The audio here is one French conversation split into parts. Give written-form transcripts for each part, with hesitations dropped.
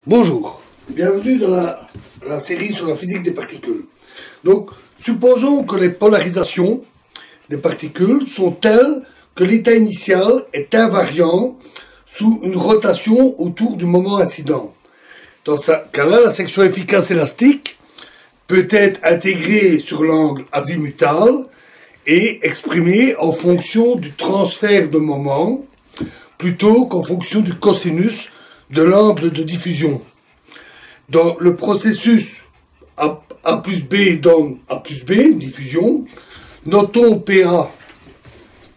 Bonjour, bienvenue dans la série sur la physique des particules. Donc, supposons que les polarisations des particules sont telles que l'état initial est invariant sous une rotation autour du moment incident. Dans ce cas-là, la section efficace élastique peut être intégrée sur l'angle azimutal et exprimée en fonction du transfert de moment plutôt qu'en fonction du cosinus de l'angle de diffusion. Dans le processus A plus B donne A plus B, diffusion, notons PA,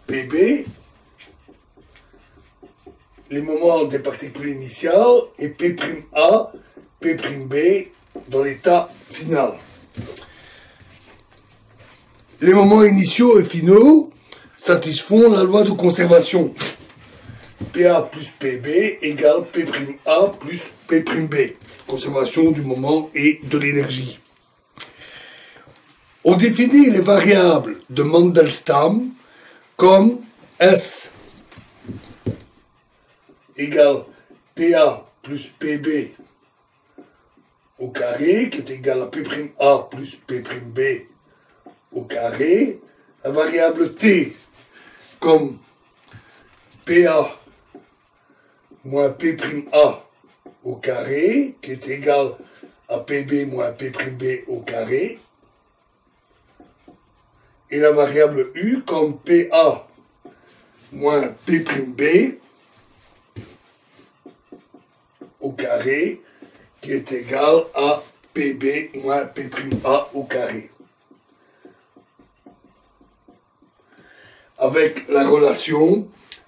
PB, les moments des particules initiales, et P'A, P'B dans l'état final. Les moments initiaux et finaux satisfont la loi de conservation. PA plus PB égale P'A plus P'B. Conservation du moment et de l'énergie. On définit les variables de Mandelstam comme S égale PA plus PB au carré, qui est égal à P'A plus P'B au carré. La variable T comme PA moins P'A au carré, qui est égal à Pb moins P'B au carré. Et la variable U comme PA moins P'B au carré, qui est égal à Pb moins P'A au carré. Avec la relation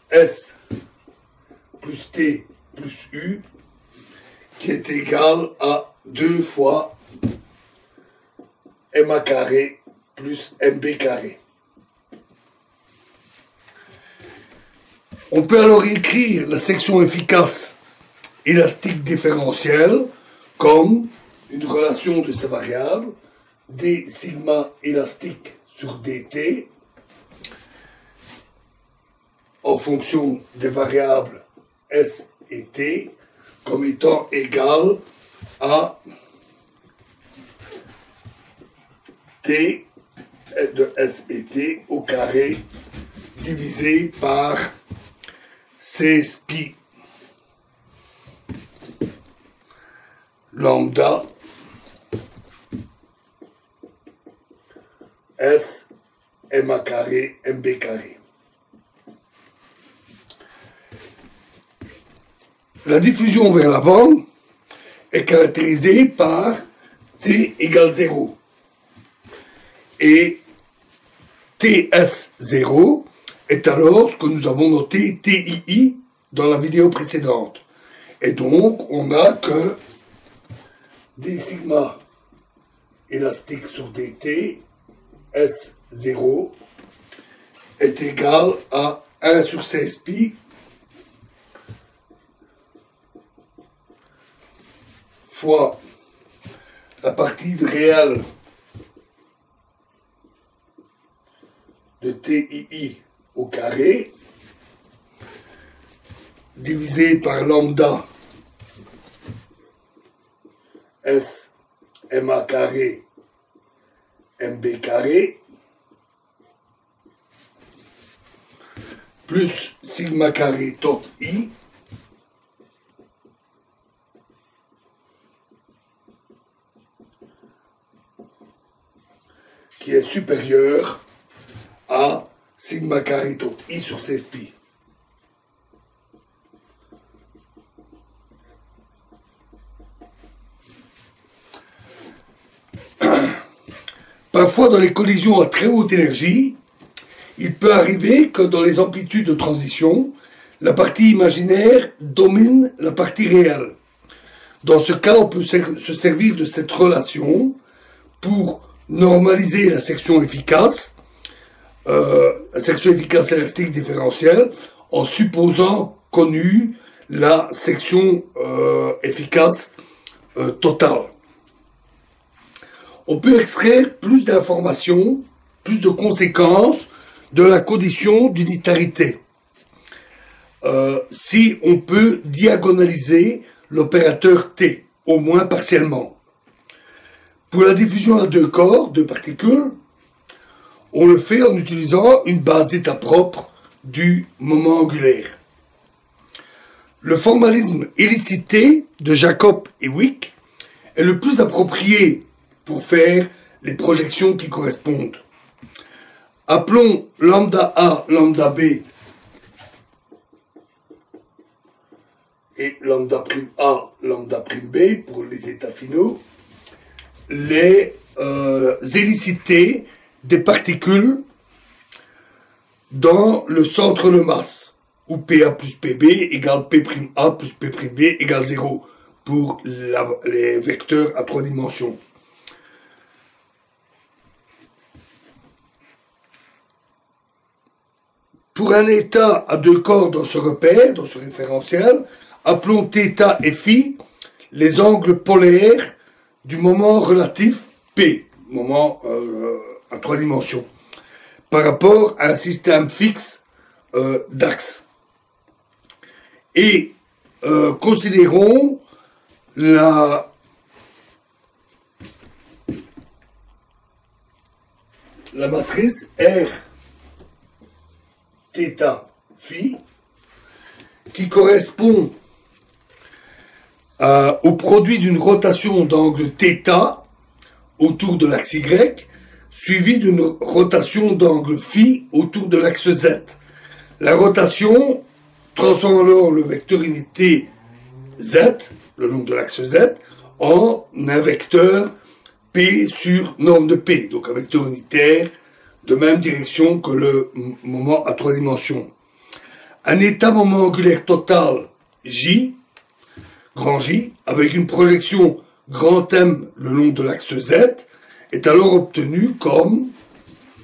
S plus T plus U, qui est égal à 2 fois MA carré plus MB carré. On peut alors écrire la section efficace élastique différentielle comme une relation de ces variables, d sigma élastique sur dt, en fonction des variables S et T, comme étant égal à T de S et T au carré divisé par C pi lambda S MA carré MB carré. La diffusion vers l'avant est caractérisée par T égale 0. Et TS0 est alors ce que nous avons noté TII dans la vidéo précédente. Et donc, on n'a que d sigma élastique sur dt, S0, est égal à 1 sur 16 pi fois la partie réelle de TII au carré divisé par lambda S MA carré MB carré plus sigma carré tot I qui est supérieur à sigma carré tot I sur 16 pi. Parfois, dans les collisions à très haute énergie, il peut arriver que dans les amplitudes de transition, la partie imaginaire domine la partie réelle. Dans ce cas, on peut se servir de cette relation pour normaliser la section efficace élastique différentielle, en supposant connue la section efficace totale. On peut extraire plus d'informations, plus de conséquences de la condition d'unitarité. Si on peut diagonaliser l'opérateur T, au moins partiellement. Pour la diffusion à deux corps, deux particules, on le fait en utilisant une base d'état propre du moment angulaire. Le formalisme hélicité de Jacob et Wick est le plus approprié pour faire les projections qui correspondent. Appelons lambda A, lambda B et lambda prime A, lambda prime B pour les états finaux, les hélicités des particules dans le centre de masse, où PA plus PB égale P'A plus P'B égale 0 pour les vecteurs à 3 dimensions. Pour un état à deux corps dans ce repère, dans ce référentiel, appelons θ et φ les angles polaires du moment relatif P, moment à 3 dimensions, par rapport à un système fixe d'axes. Et considérons la matrice R θ phi qui correspond au produit d'une rotation d'angle θ autour de l'axe Y, suivi d'une rotation d'angle phi autour de l'axe Z. La rotation transforme alors le vecteur unité Z, le long de l'axe Z, en un vecteur P sur norme de P, donc un vecteur unitaire de même direction que le moment à 3 dimensions. Un état moment angulaire total J, grand J, avec une projection grand M le long de l'axe Z, est alors obtenu comme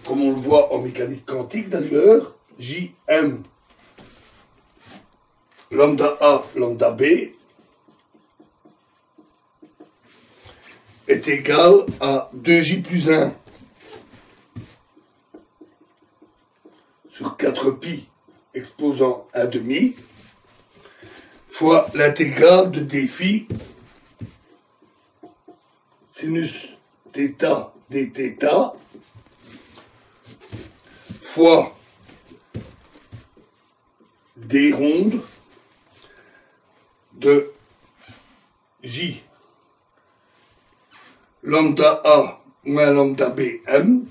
on le voit en mécanique quantique d'ailleurs, JM lambda A, lambda B est égal à 2J plus 1 sur 4pi exposant 1/2 fois l'intégrale de d phi sinus θ dθ fois d ronde de J lambda A moins lambda B M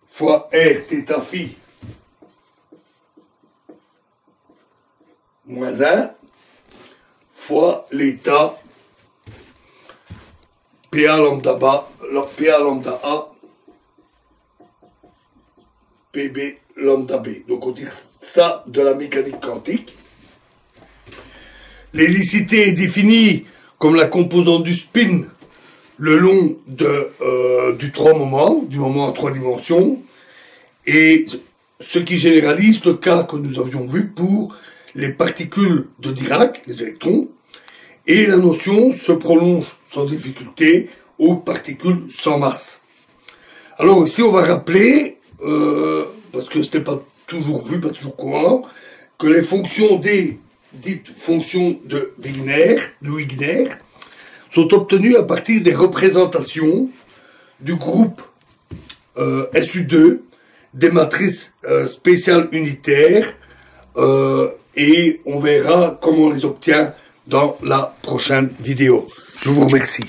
fois R θ phi moins 1 fois l'état PA lambda A PB lambda B. Donc on tire ça de la mécanique quantique. L'hélicité est définie comme la composante du spin le long du 3 moments, du moment en 3 dimensions, et ce qui généralise le cas que nous avions vu pour les particules de Dirac, les électrons, et la notion se prolonge sans difficulté aux particules sans masse. Alors ici on va rappeler, parce que ce n'était pas toujours vu, pas toujours courant, que les fonctions D, dites fonctions de Wigner, sont obtenues à partir des représentations du groupe SU2 des matrices spéciales unitaires, et on verra comment on les obtient dans la prochaine vidéo. Je vous remercie.